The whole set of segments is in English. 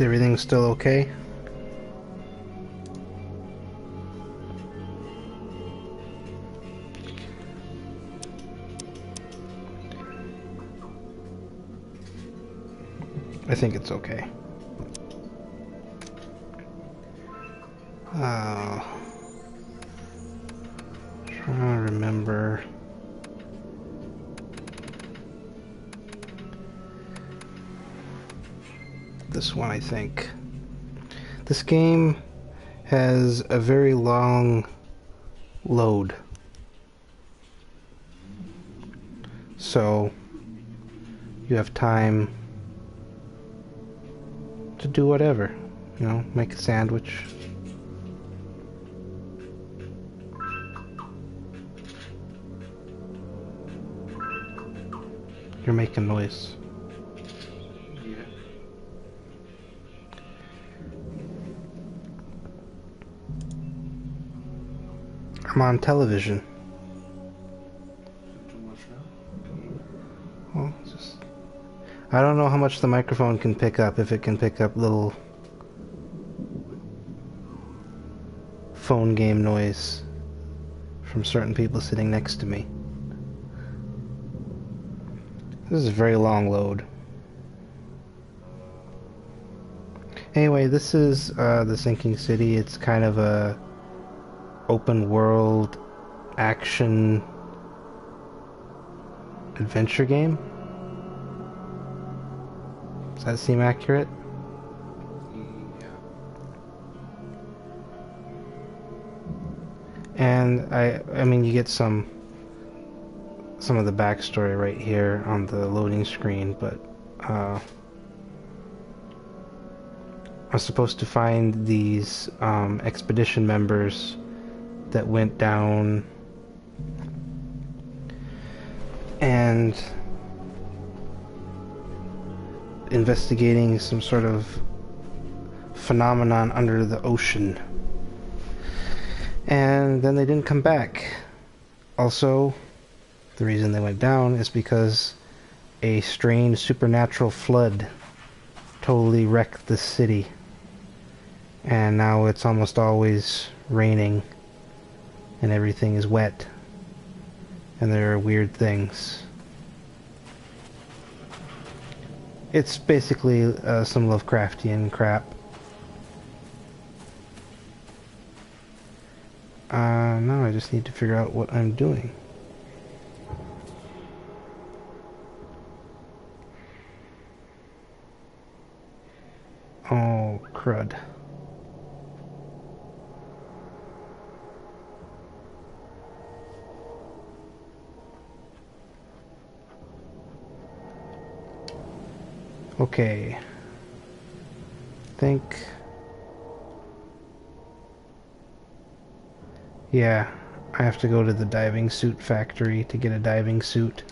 Is everything still okay? I think it's okay. Trying to remember. This one, I think. This game has a very long load. So you have time to do whatever. You know, make a sandwich. You're making noise. Yeah. I'm on television. Too much now? Well, just... I don't know how much the microphone can pick up, if it can pick up little phone game noise from certain people sitting next to me. This is a very long load. Anyway, this is The Sinking City. It's kind of a open world action adventure game. Does that seem accurate? Yeah. And I mean, you get some of the backstory right here on the loading screen, but I'm supposed to find these expedition members that went down and investigating some sort of phenomenon under the ocean. And then they didn't come back. Also, the reason they went down is because a strange supernatural flood totally wrecked the city. And now it's almost always raining and everything is wet. And there are weird things. It's basically some Lovecraftian crap. Now I just need to figure out what I'm doing. Oh, crud. Okay. Think... Yeah, I have to go to the diving suit factory to get a diving suit.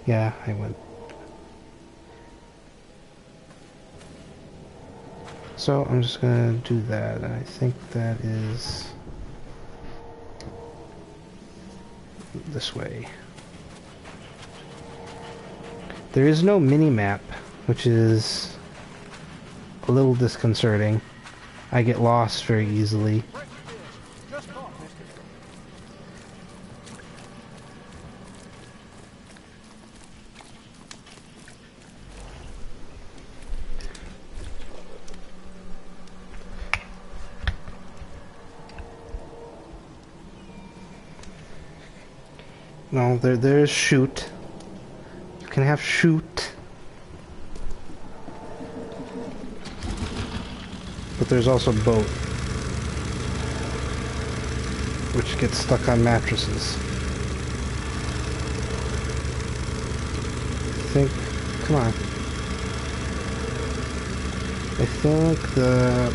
Yeah, I went. So I'm just gonna do that, and I think that is this way. There is no mini-map, which is a little disconcerting. I get lost very easily. No, there's shoot. You can have shoot. But there's also boat. Which gets stuck on mattresses. I think, come on. I think the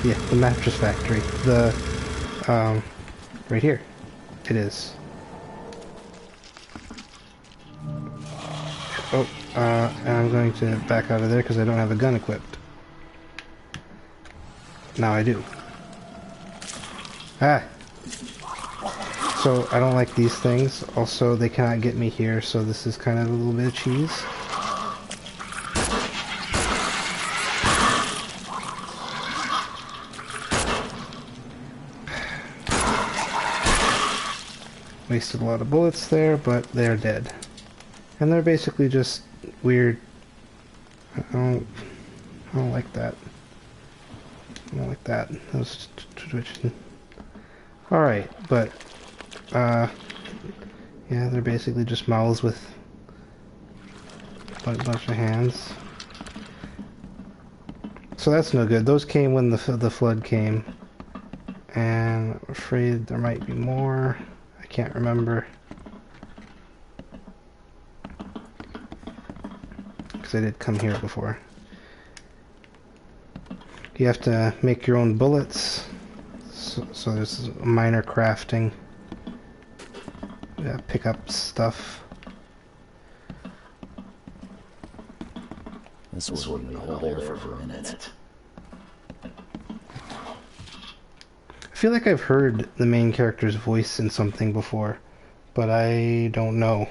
yeah, the mattress factory. Right here. It is. Oh, and I'm going to back out of there because I don't have a gun equipped. Now I do. Ah! So, I don't like these things. Also, they cannot get me here, so this is kind of a little bit of cheese. Wasted a lot of bullets there, but they're dead. And they're basically just weird. I don't like that. I don't like that. That was twitching. Alright, but, yeah, they're basically just mouths with a bunch of hands. So that's no good. Those came when the flood came. And I'm afraid there might be more. I can't remember. Because I did come here before. You have to make your own bullets. So there's minor crafting. Yeah, pick up stuff. This wouldn't hold there for a minute. I feel like I've heard the main character's voice in something before, but I don't know.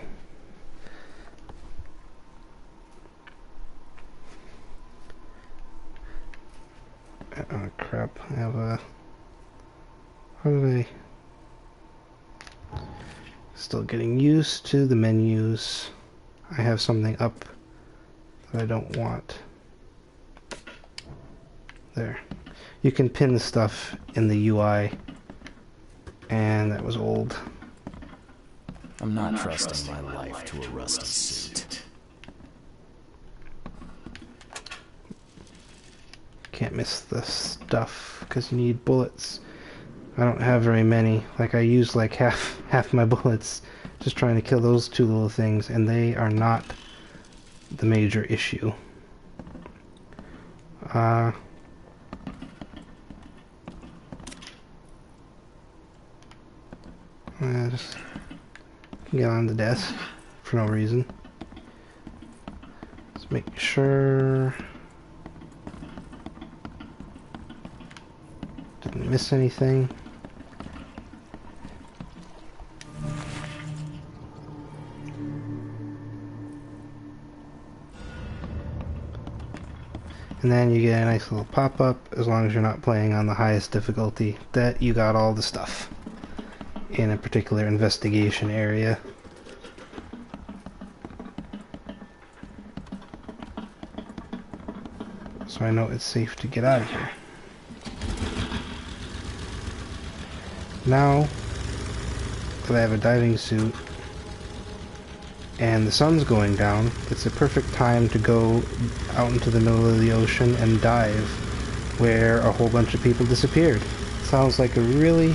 Oh crap, I have a... How do I... Still getting used to the menus. I have something up that I don't want. There. You can pin stuff in the UI, and that was old. I'm not trusting my life to a rusty suit. Can't miss the stuff because you need bullets. I don't have very many. Like I used like half my bullets just trying to kill those two little things, and they are not the major issue. I just get on the desk for no reason. Let's make sure didn't miss anything. And then you get a nice little pop-up, as long as you're not playing on the highest difficulty, that you got all the stuff in a particular investigation area. So I know it's safe to get out of here. Now that I have a diving suit and the sun's going down, it's a perfect time to go out into the middle of the ocean and dive where a whole bunch of people disappeared. Sounds like a really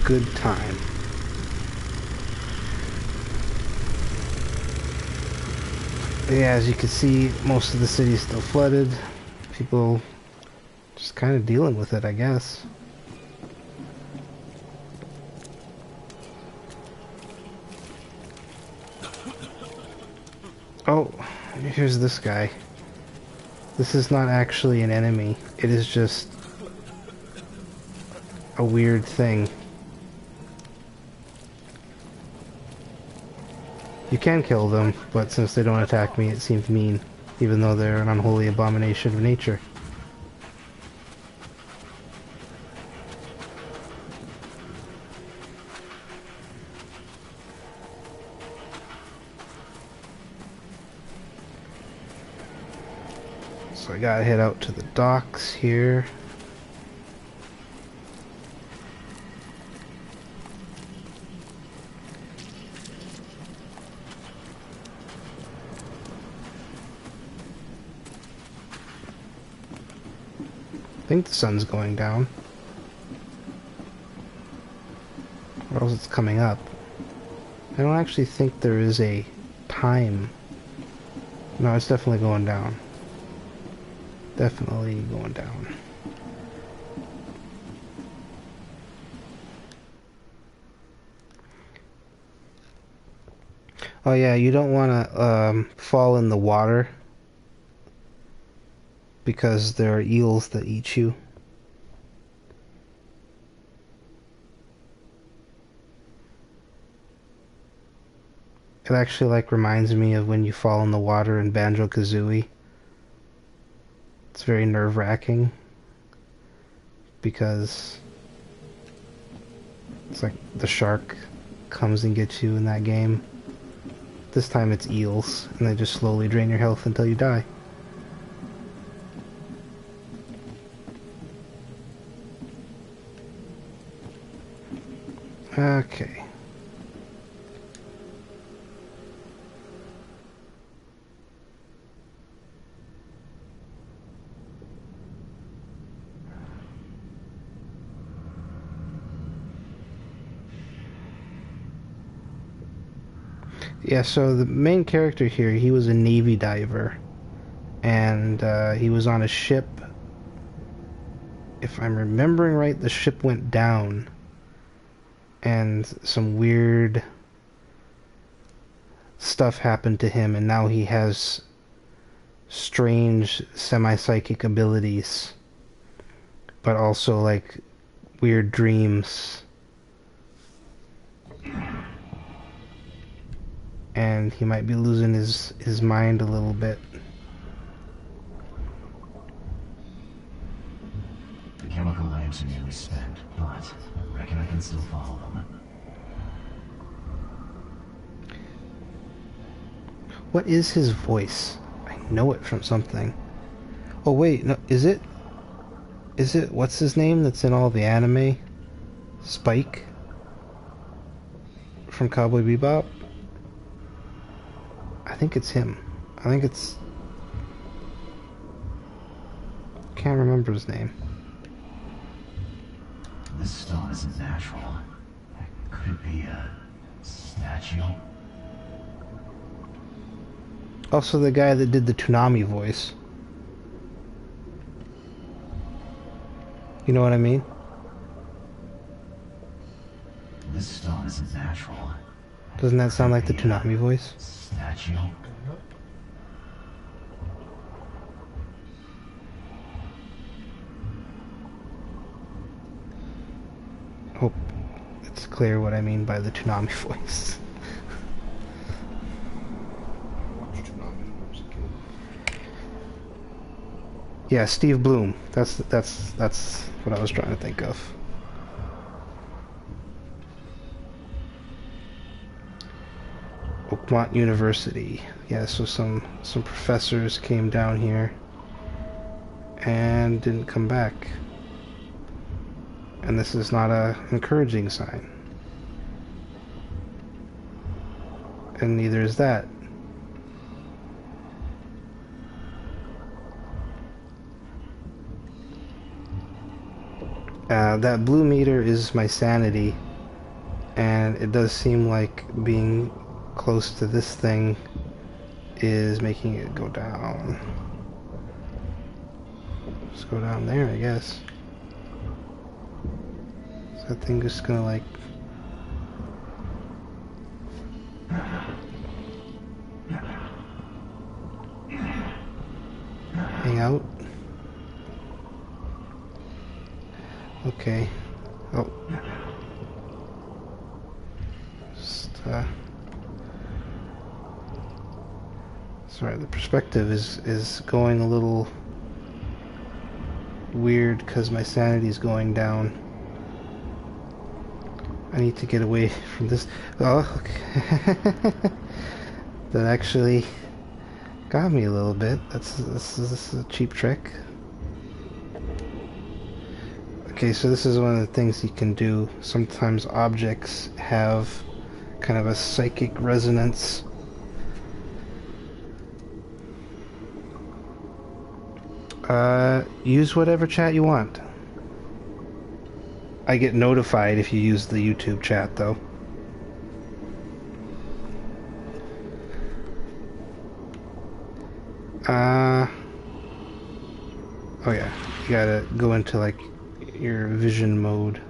good time. But yeah, as you can see, most of the city is still flooded. People just kind of dealing with it, I guess. Oh, here's this guy. This is not actually an enemy. It is just a weird thing. You can kill them, but since they don't attack me, it seems mean, even though they're an unholy abomination of nature. So I gotta head out to the docks here. I think the sun's going down. Or else it's coming up. I don't actually think there is a time. No, it's definitely going down. Definitely going down. Oh yeah, you don't want to fall in the water because there are eels that eat you. It actually like reminds me of when you fall in the water in Banjo-Kazooie. It's very nerve-wracking because it's like the shark comes and gets you in that game. This time it's eels, and they just slowly drain your health until you die. Okay. Yeah, so the main character here, he was a Navy diver, and he was on a ship. If I'm remembering right, the ship went down, and some weird stuff happened to him, and now he has strange semi-psychic abilities, but also like weird dreams. And he might be losing his mind a little bit. The chemical lamps are nearly spent, but I reckon I can still follow them. What is his voice? I know it from something. Oh wait, no, is it what's his name that's in all the anime? Spike? From Cowboy Bebop? I think it's him. I think it's... Can't remember his name. This stone isn't natural. Could it be a statue? Also the guy that did the Toonami voice. You know what I mean? This stone isn't natural. Doesn't that sound like the Toonami voice? Statue? Hope it's clear what I mean by the Toonami voice. Yeah, Steve Bloom. That's what I was trying to think of. Oakmont University. Yeah, so some professors came down here and didn't come back. And this is not an encouraging sign. And neither is that. That blue meter is my sanity, and it does seem like being close to this thing is making it go down. Let's go down there, I guess. Is that thing just gonna like... hang out? Okay. Oh. Just, sorry, the perspective is going a little weird because my sanity is going down. I need to get away from this. Oh, okay. That actually got me a little bit. This is a cheap trick. Okay, so this is one of the things you can do. Sometimes objects have kind of a psychic resonance. Use whatever chat you want. I get notified if you use the YouTube chat, though. Oh yeah, you gotta go into like your vision mode.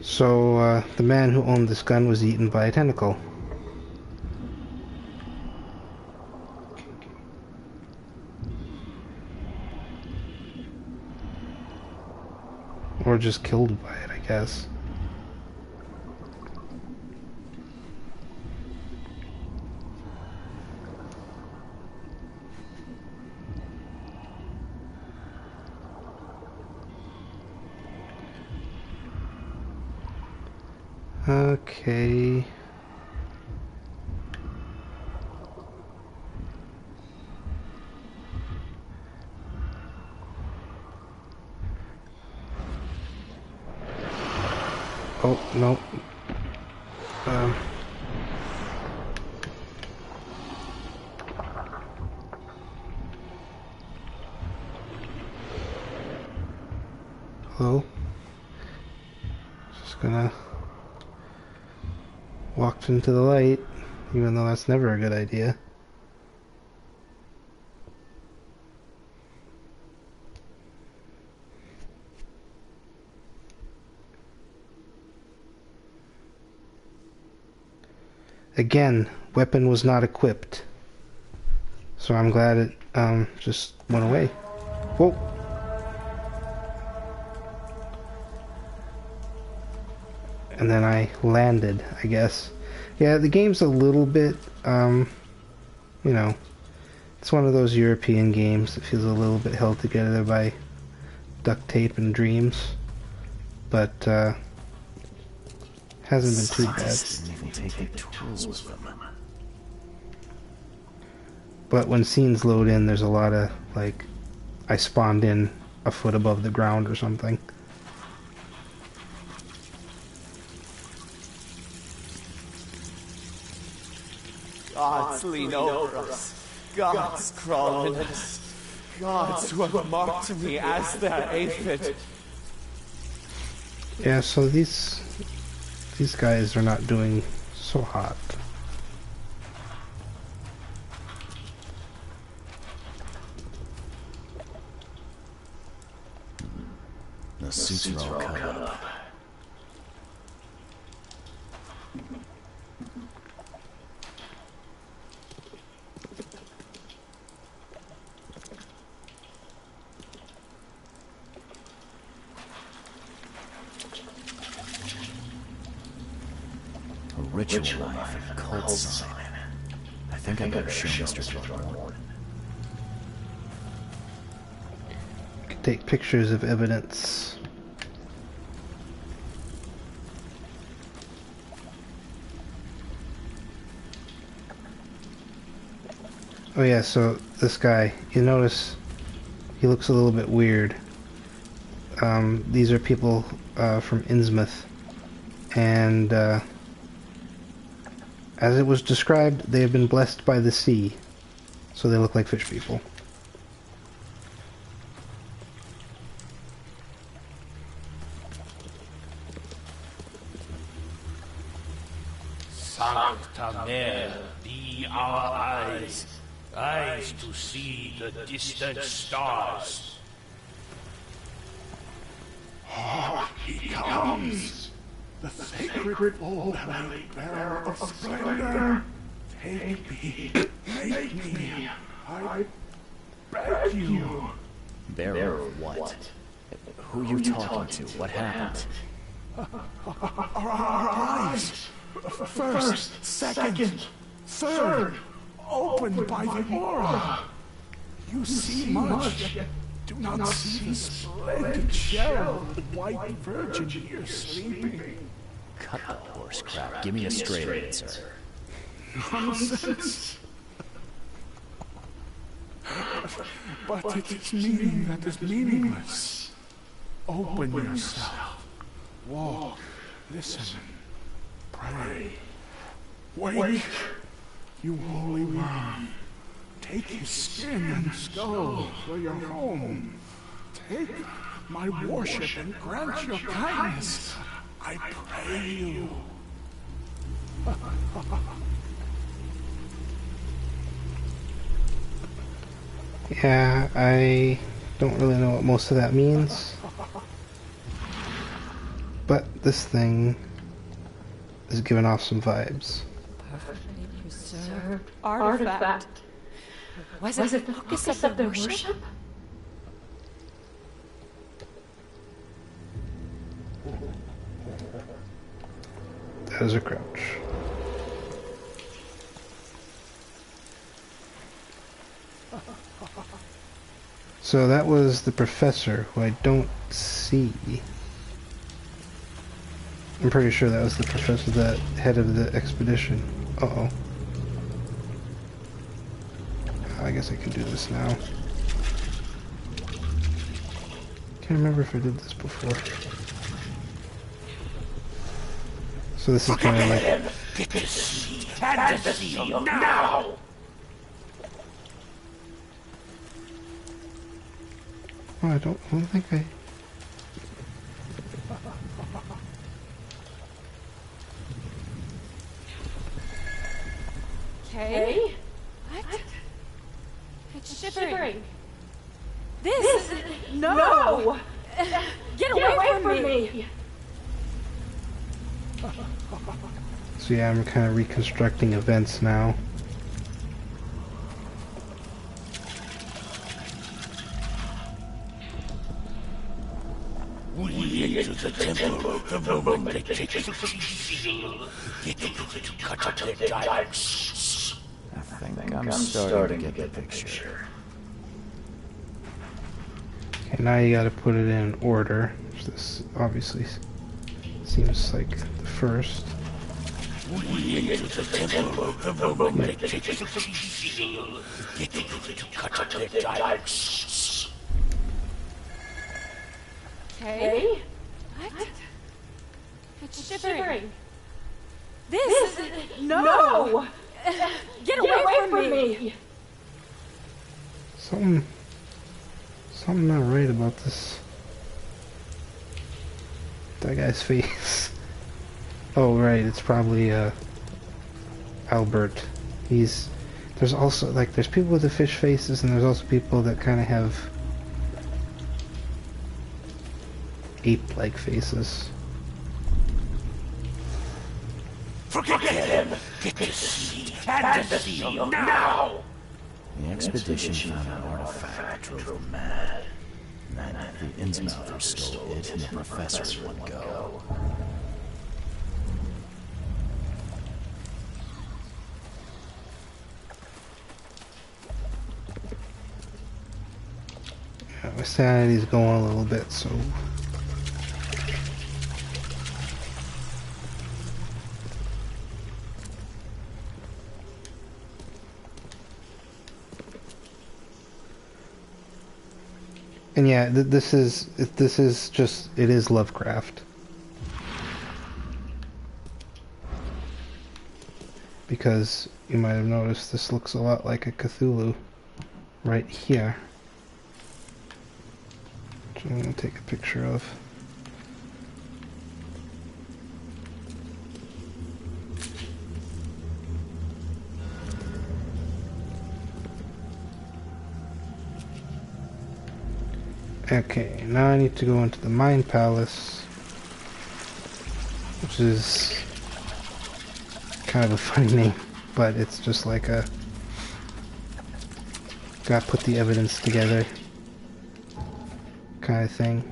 So, the man who owned this gun was eaten by a tentacle. Or just killed by it, I guess. Okay. Oh, no. Um. Hello? Just gonna walk into the light, even though that's never a good idea. Again, weapon was not equipped. So I'm glad it just went away. Whoa! And then I landed, I guess. Yeah, the game's a little bit, you know, it's one of those European games that feels a little bit held together by duct tape and dreams. But, hasn't been too bad. Didn't even take their tools with them. But when scenes load in, there's a lot of, like, I spawned in a foot above the ground or something. Gods lean over us. Gods crawl in us. Gods who have marked me as their aphid. Yeah, so these guys are not doing so hot. The suits are all cut up. A ritual knife and cult sign. I think I better show Mr. Thornton. You can take pictures of evidence. Oh yeah, so this guy, you notice he looks a little bit weird. These are people from Innsmouth, and as it was described, they have been blessed by the sea, so they look like fish people. Sancta Mare, be our eyes, eyes to see the distant stars. He comes! The sacred full-bellied bearer of splendor! Take me! Make me! I beg you! Bearer of what? Who are you talking to? What happened? Our eyes! First, second, third! Opened by the aura! You see much, yet do not see the splendid shell of the white virgin here sleeping. Cut the horse crap. Give me a straight answer. Nonsense! But it is meaning that is meaningless. Open yourself. Walk. Listen. Pray. Wake. You holy worm. Take his skin and skull for your home. Take my worship and grant your kindness. I pray you. Yeah, I don't really know what most of that means. But this thing is giving off some vibes. Perfectly preserved artifact. Was it the focus of their worship? That is a crouch. So that was the professor, who I don't see. I'm pretty sure that was the professor, the head of the expedition. Uh-oh. I guess I can do this now. Can't remember if I did this before. So this is kind of like... Get the seed and the seal now! Oh, I don't think I... Okay. What? It's shivering. This? No! Get away from me! So yeah, I'm kind of reconstructing events now. We enter the temple the moment they take the seal. Get them to cut out their diets. I think I'm starting to get the picture. Okay, now you gotta put it in order. This obviously seems like the first. We enter the temple the moment they take the seal. Get them to cut out their diets. Okay. What? It's shivering. This? No! Get away from me! Something not right about this. That guy's face. Oh right, it's probably Albert. There's also there's people with the fish faces, and there's also people that kind of have ape-like faces. Forget him! Get the seed and the seal now! The expedition found an artifact that drove them mad. Then the Innsmouthers stole it and the professor in one go. Yeah, my sanity's going a little bit, so... And yeah, this is just, it is Lovecraft. Because you might have noticed this looks a lot like a Cthulhu right here. Which I'm going to take a picture of. Okay, now I need to go into the Mind Palace, which is kind of a funny name, but it's just like a gotta put the evidence together kind of thing.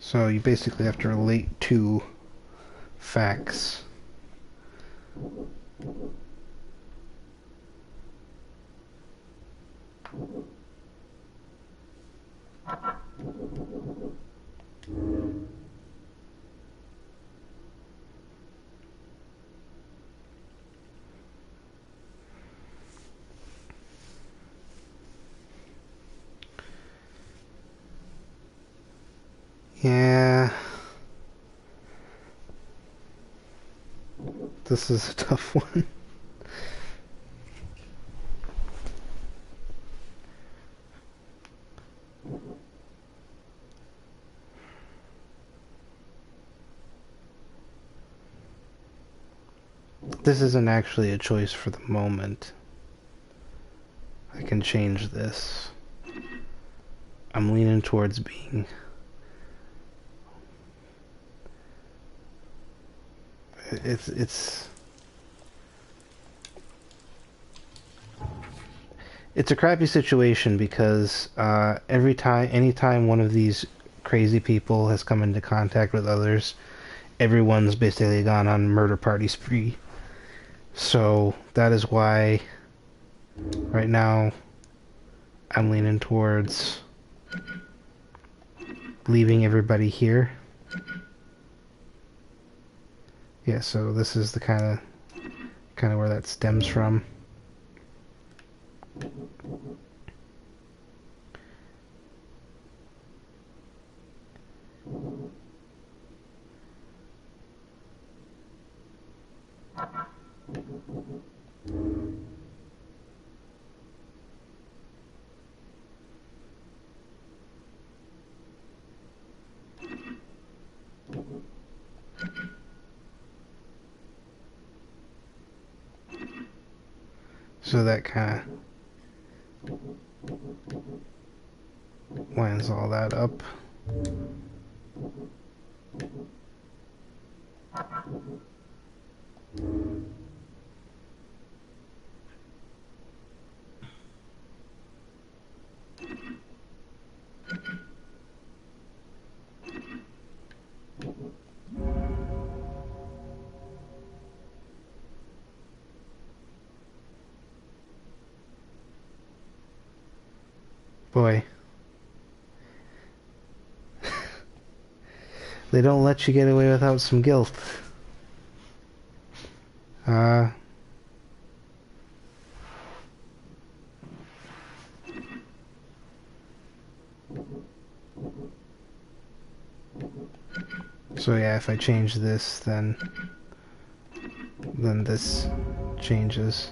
So you basically have to relate two facts. Yeah. This is a tough one. This isn't actually a choice for the moment. I can change this. I'm leaning towards being... It's it's a crappy situation because anytime one of these crazy people has come into contact with others, everyone's basically gone on a murder party spree. So that is why right now I'm leaning towards leaving everybody here. Yeah, so this is the kind of where that stems from. So that kind of lines all that up. Boy. They don't let you get away without some guilt. So yeah, if I change this, then this changes.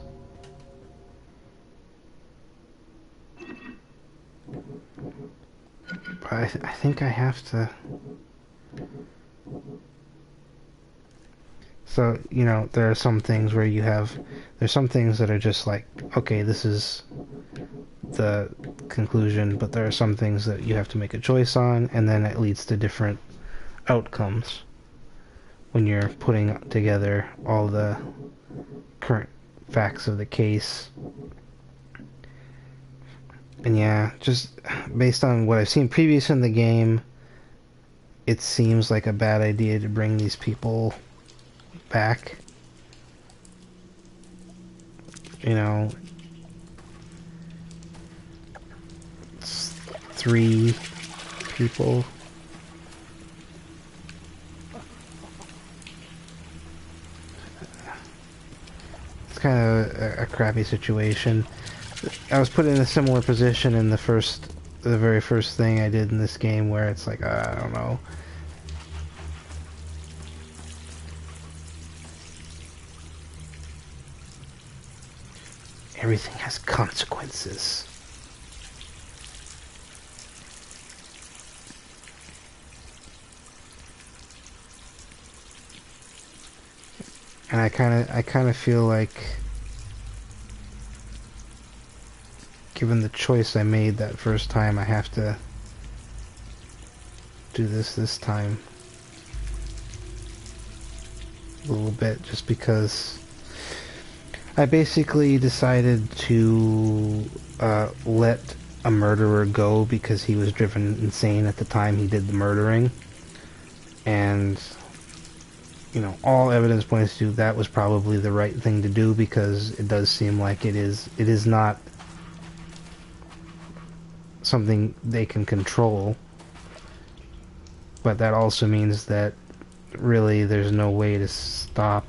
But I think I have to. So, you know, there are some things where there's some things that are just like, okay, this is the conclusion, but there are some things that you have to make a choice on, and then it leads to different outcomes when you're putting together all the current facts of the case. And yeah, just based on what I've seen previous in the game, it seems like a bad idea to bring these people back. You know, it's 3 people. It's kind of a crappy situation. I was put in a similar position in the very first thing I did in this game, where it's like, I don't know. Everything has consequences. And I kind of feel like, given the choice I made that first time, I have to do this time a little bit, just because I basically decided to let a murderer go because he was driven insane at the time he did the murdering. And, you know, all evidence points to that was probably the right thing to do, because it does seem like it is not something they can control. But that also means that really there's no way to stop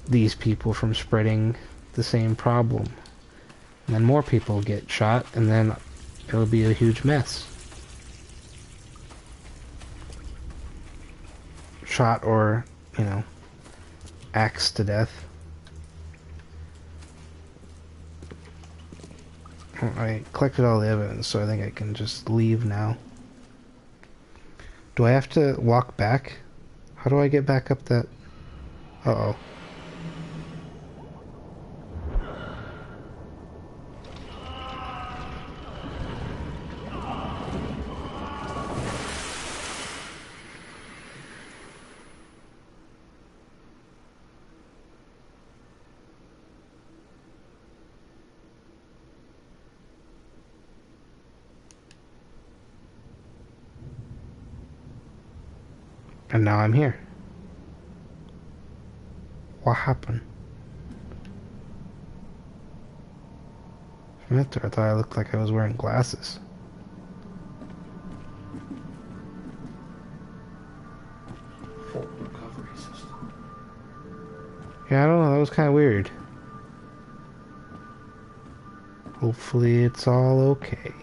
these people from spreading the same problem. And then more people get shot, and then it'll be a huge mess. Shot or, you know, axed to death. I collected all the evidence, so I think I can just leave now. Do I have to walk back? How do I get back up that... Uh-oh. And now I'm here. What happened? For a minute there, I thought I looked like I was wearing glasses. Full recovery system. Yeah, I don't know, that was kind of weird. Hopefully it's all okay.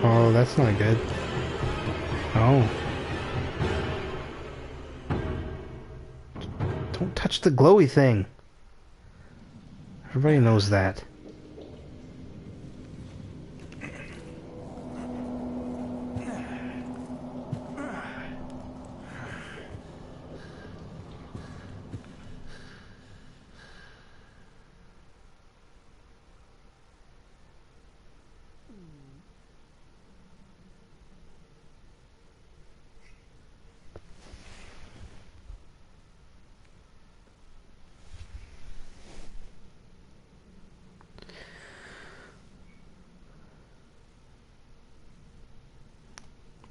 Oh, that's not good. Oh. Don't touch the glowy thing. Everybody knows that.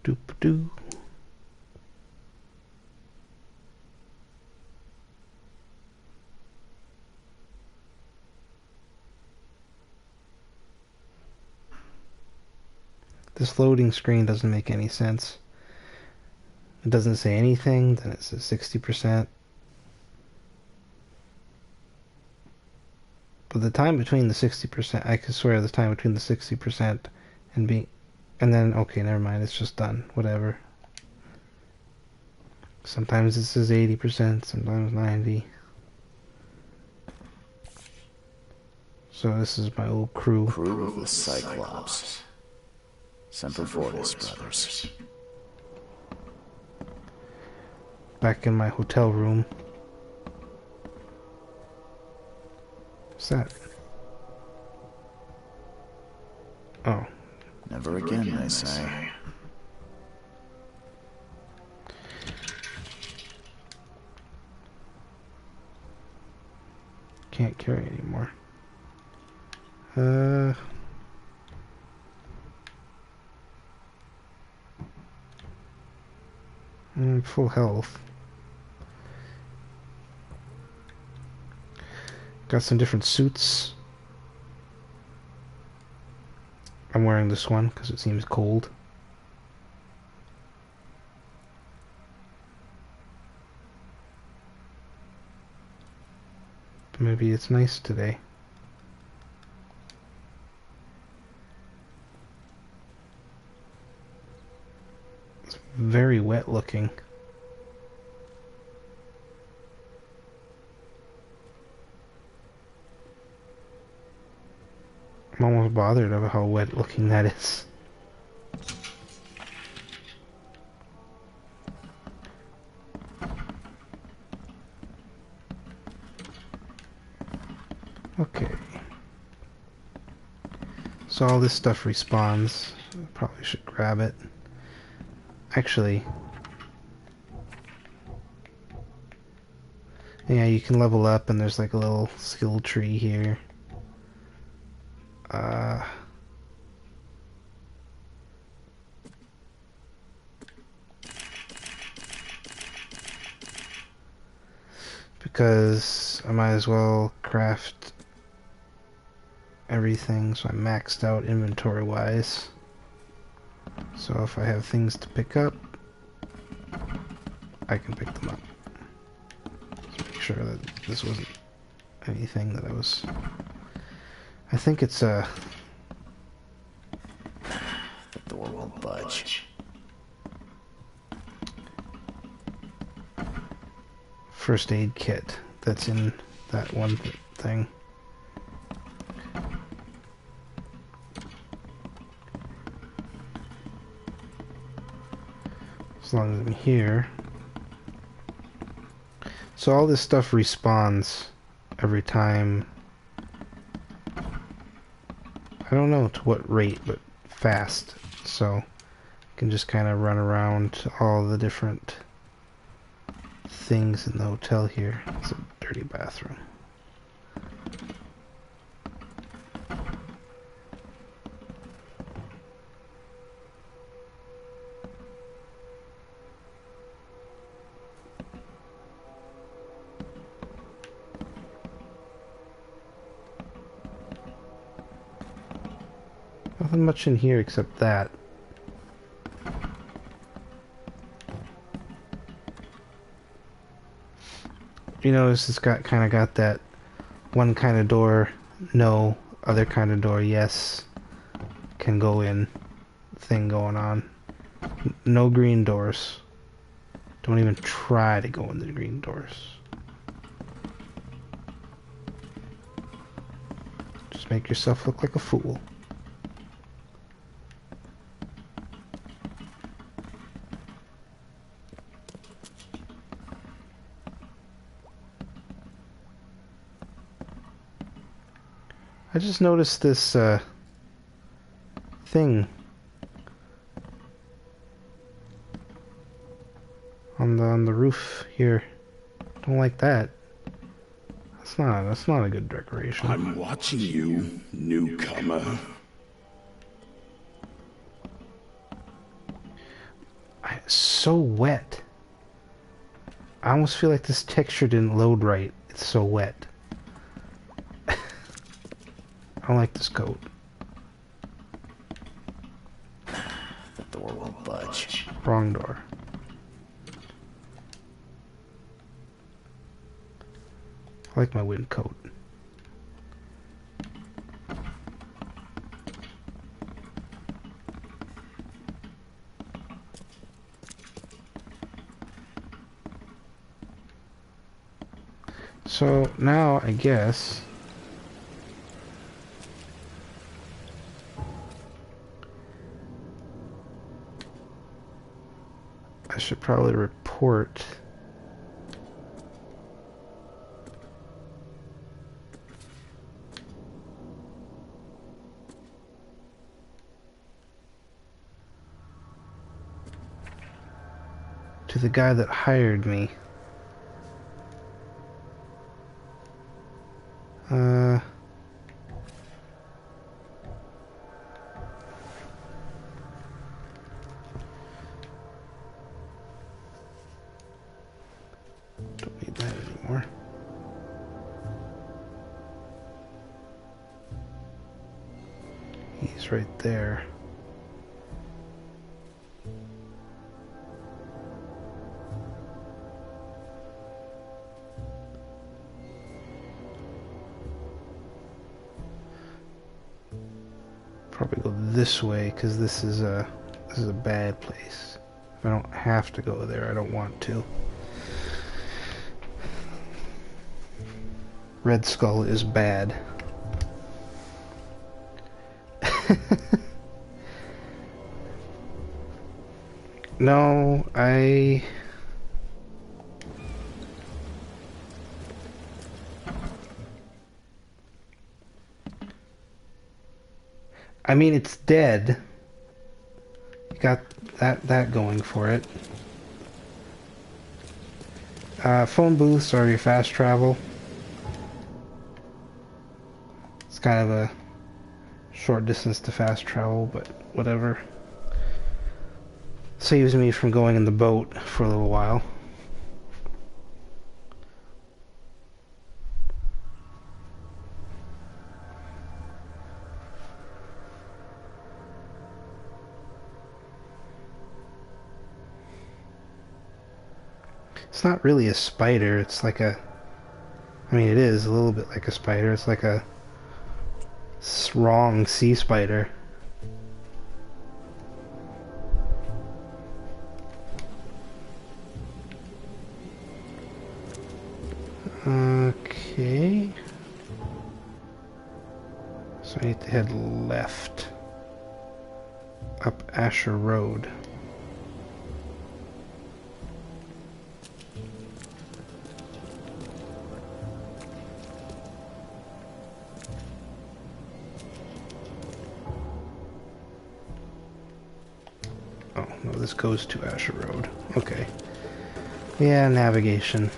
Doop-doo. This loading screen doesn't make any sense. It doesn't say anything, then it says 60%. But the time between the 60%, I could swear the time between the 60% and being... And then, okay, never mind, it's just done. Whatever. Sometimes it says 80%, sometimes 90%. So this is my old crew. Crew of the Cyclops. Semper Fortis brothers. Back in my hotel room. What's that? Oh. Never again, they say. Can't carry anymore. I'm full health. Got some different suits. I'm wearing this one because it seems cold. Maybe it's nice today. It's very wet looking. I'm almost bothered about how wet looking that is. Okay. So all this stuff respawns. I probably should grab it. Actually, yeah, you can level up and there's like a little skill tree here. Because I might as well craft everything, so I'm maxed out inventory-wise. So if I have things to pick up, I can pick them up. Just make sure that this wasn't anything that I was... I think it's a... The door won't budge. first aid kit that's in that one thing. As long as I'm here. So all this stuff respawns every time. I don't know to what rate, but fast. So you can just kind of run around to all the different things in the hotel here. It's a dirty bathroom. Nothing much in here except that. You notice it's got kind of got that one kind of door, no, other kind of door, yes, can go in thing going on. No green doors. Don't even try to go in the green doors. Just make yourself look like a fool. I just noticed this thing on the roof here. Don't like that. That's not a good decoration. I'm watching you, newcomer. It's so wet. I almost feel like this texture didn't load right. It's so wet. I don't like this coat. The door won't budge. Wrong door. I like my wind coat. So now I guess I should probably report to the guy that hired me. Don't need that anymore. He's right there. Probably go this way because this is a bad place. If I don't have to go there, I don't want to. Red Skull is bad. No, I mean, it's dead. You got that going for it. Phone booths are your fast travel. It's kind of a short distance to fast travel, but whatever. Saves me from going in the boat for a little while. It's not really a spider, it's like a... I mean, it is a little bit like a spider. It's like a wrong sea spider. Okay. So I need to head left. Up Asher Road. Oh, no, this goes to Asher Road. Okay. Yeah, navigation.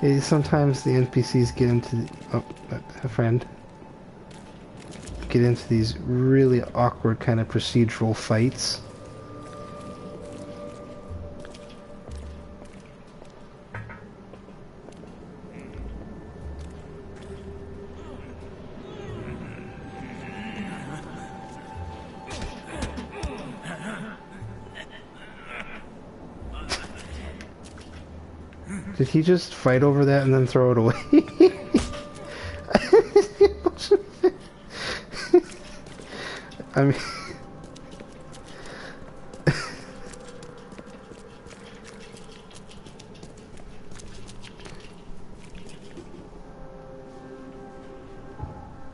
Yeah, sometimes the NPCs get into... Oh, a friend. Get into these really awkward kind of procedural fights. Did he just fight over that and then throw it away? I mean...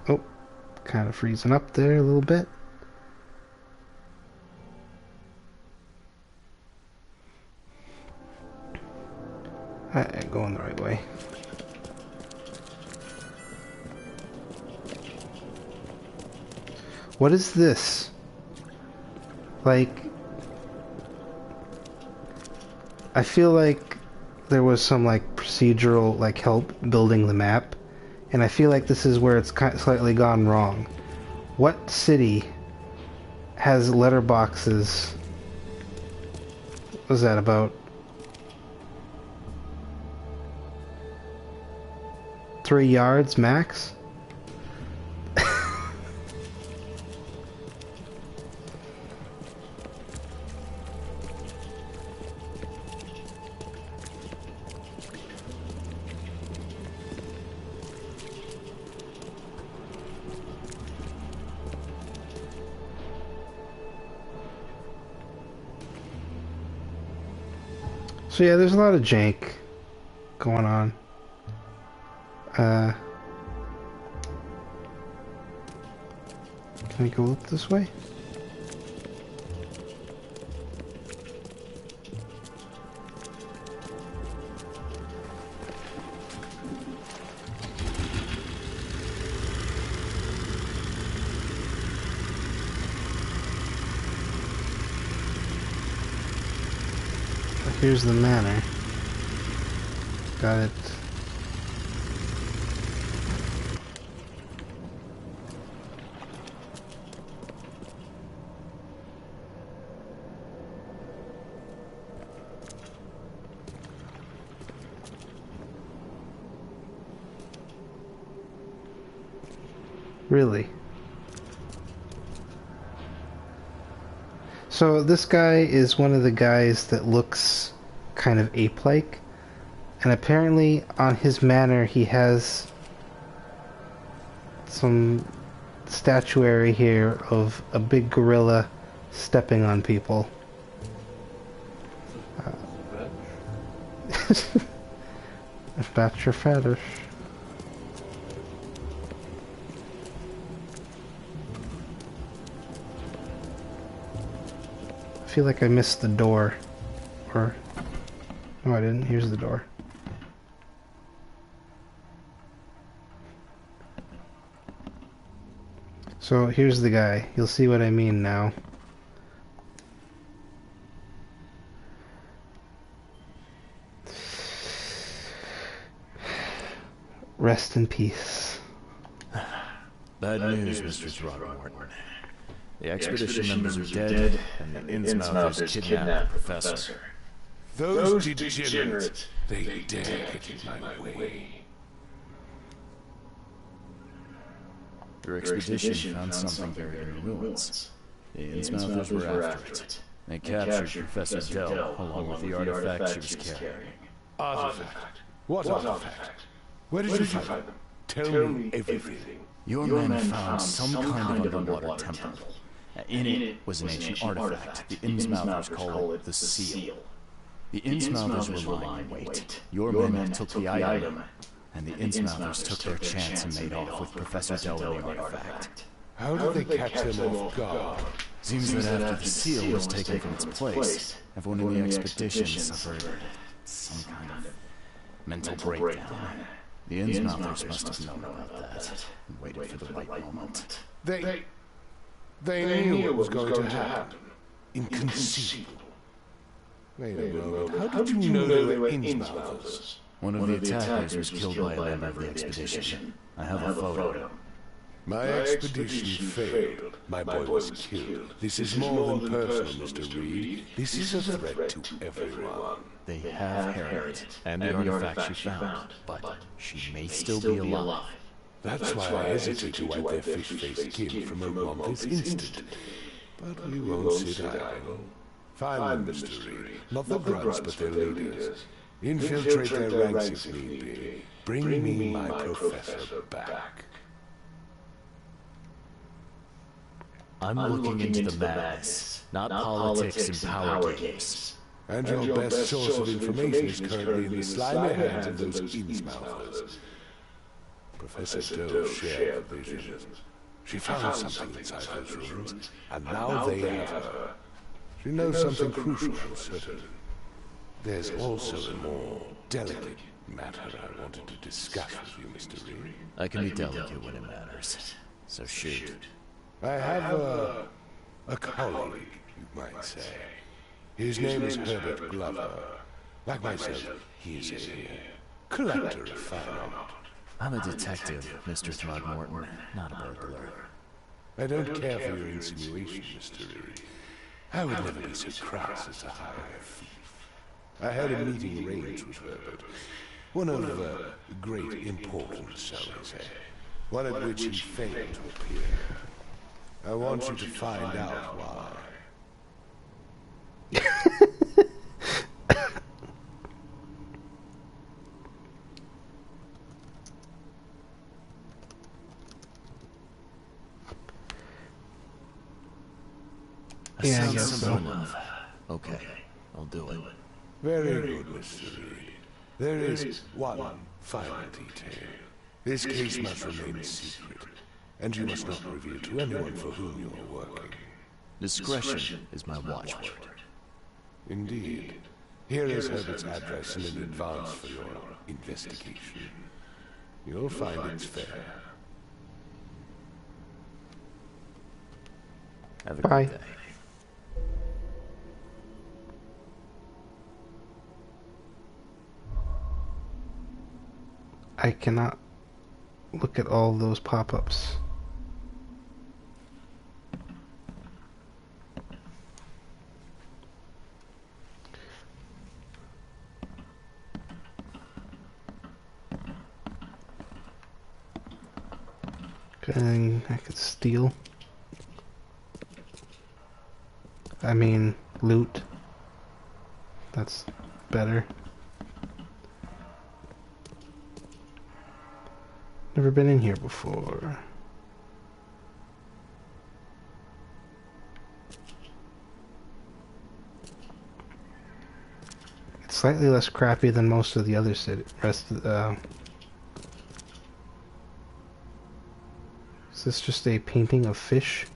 Oh, kind of freezing up there a little bit. I'm going the right way. What is this? Like... I feel like there was some like procedural like help building the map, and I feel like this is where it's slightly gone wrong. What city has letterboxes? What was that about? 3 yards max? So yeah, there's a lot of jank going on. Can we go up this way? Here's the manor. Got it. Really? So this guy is one of the guys that looks kind of ape-like, and apparently on his manor he has some statuary here of a big gorilla stepping on people. If that's your fetish. I feel like I missed the door. Or... no, I didn't. Here's the door. So here's the guy. You'll see what I mean now. Rest in peace. Bad news, Mr. Throckmorton. The expedition members are dead, and the Innsmouth has kidnapped the professor. Those degenerates, they dare get in my way. Your expedition found something buried in the ruins. The Innsmouthers were after it. They captured Professor Dell, along with the artifact she was carrying. Artifact? What artifact? Where did you find them? Tell me everything. Your men found some kind of underwater temple. In it was an ancient artifact. The Innsmouthers call it the Seal. The Innsmouthers were lying in wait. Your men took the item, and the Innsmouthers took their chance and made off with Professor Dell and the artifact. How did they catch them off guard? Seems that after the seal was taken from its place, everyone in the expedition suffered some kind of mental breakdown. The Innsmouthers must have known about that and waited for the right moment. They knew it was going to happen. Inconceivable. Wait a moment. How did you know they were Innsmouthers? One of the attackers was killed by a member of the expedition. I have a photo. My expedition failed. My boy was killed. This is more than personal, Mr. Reed. This is a threat to everyone. They have Harriet and the artifact she found, but she may still be alive. That's why I hesitate to wipe their fish-faced kin from Oakmont this instant. But we won't sit idle. Find them, Mr. Reed. Not the grunts, but their leaders. Infiltrate their ranks if need be. Bring me my professor back. I'm looking into the madness, not politics and power games. And your best source of information is currently in the slimy hands of those Innsmouthers. Professor Doe shared the visions. She found something inside those ruins, and now they have her. She knows something crucial, I'm certain. There's also a more delicate matter I wanted to discuss with you, Mr. Reed. I can be delicate when it matters, so shoot. I have a colleague, you might say. His name is Herbert Glover. Like myself, he is a collector of fine art. I'm a detective, Mr. Throgmorton, not a burglar. I don't care for your insinuation, Mr. Reed. I would never be so crass as to hire a thief. I had a meeting arranged with Herbert. One of great importance, shall we say. One at which he failed to appear. I want you to find out why. Yeah, I guess so. Enough. Okay, I'll do it. Very good, Mr. Reed. There is one final detail. This case must remain secret, and you must not reveal to anyone for whom you are working. Discretion is my watchword. Indeed. Here is Herbert's address in advance for your investigation. You'll find it's fair. Have a Bye. good day. I cannot look at all those pop-ups. Anything I could steal? I mean, loot. That's better. Never been in here before. It's slightly less crappy than most of the other Is this just a painting of fish?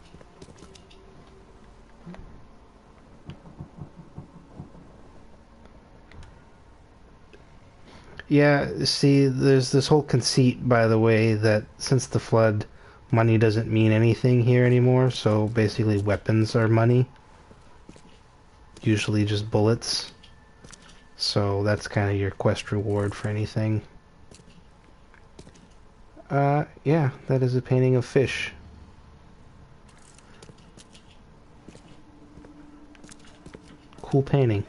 Yeah, see, there's this whole conceit, by the way, that since the flood, money doesn't mean anything here anymore, so basically weapons are money. Usually just bullets. So that's kind of your quest reward for anything. Yeah, that is a painting of fish. Cool painting.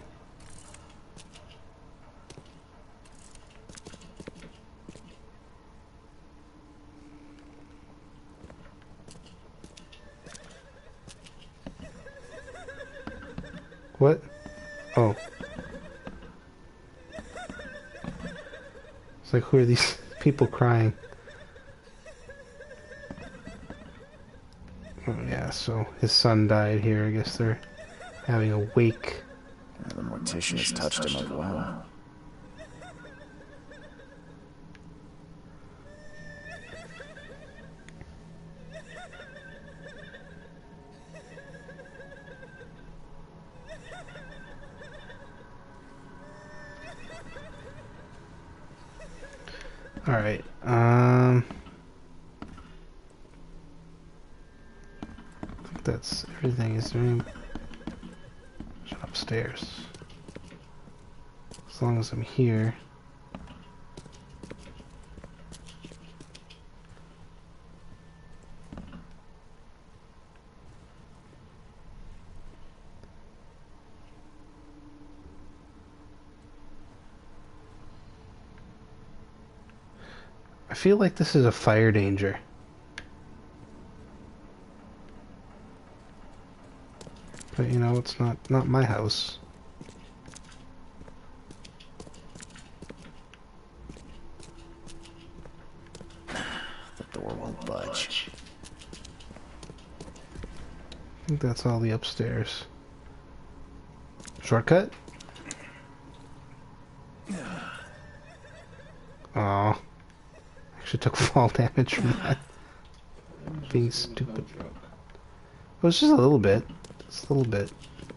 What? Oh. It's like, who are these people crying? Oh yeah, so his son died here. I guess they're having a wake. The mortician has touched him up well. Alright, I think that's everything. Is there upstairs? As long as I'm here. I feel like this is a fire danger. But you know, it's not my house. The door won't budge. I think that's all the upstairs. Shortcut? Aw. Actually took fall damage from that. Being stupid. It was just a little bit. Just a little bit.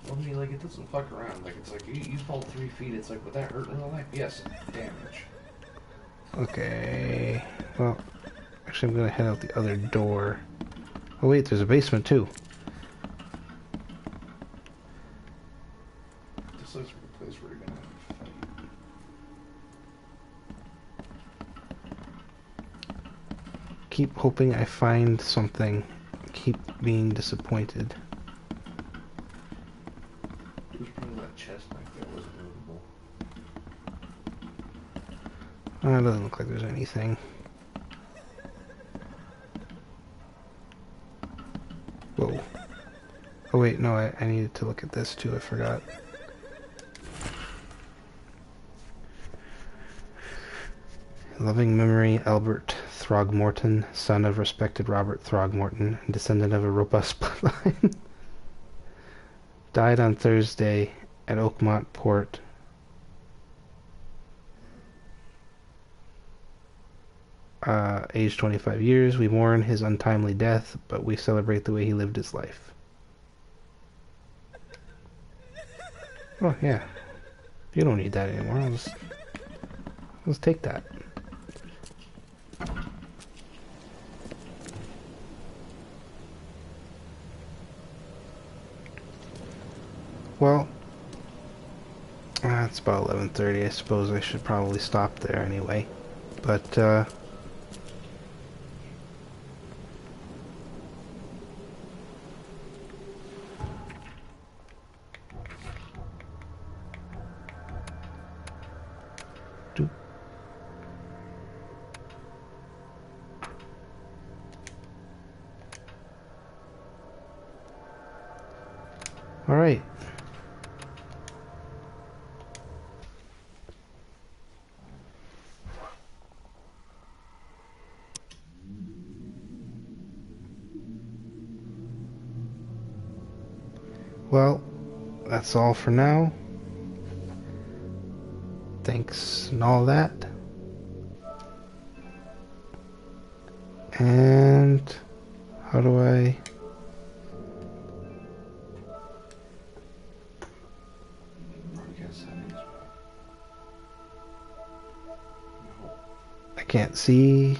Well, I mean, like, it doesn't fuck around. Like, it's like, you fall 3 feet, it's like, would that hurt in real life? Yes, damage. Okay. Well, actually I'm gonna head out the other door. Oh wait, there's a basement too. This looks like a place where you're gonna have a fight. Keep hoping I find something. Keep being disappointed. Who's putting that chest back there wasn't movable? It doesn't look like there's anything. Whoa. Oh wait, no, I needed to look at this too, I forgot. Loving memory, Albert Throgmorton, son of respected Robert Throgmorton, and descendant of a robust bloodline. Died on Thursday at Oakmont Port. Aged 25 years. We mourn his untimely death, but we celebrate the way he lived his life. Oh, yeah. You don't need that anymore. Let's take that. Well, it's about 11:30. I suppose I should probably stop there anyway. But, all right. Well, that's all for now. Thanks and all that. And how do I... I can't see.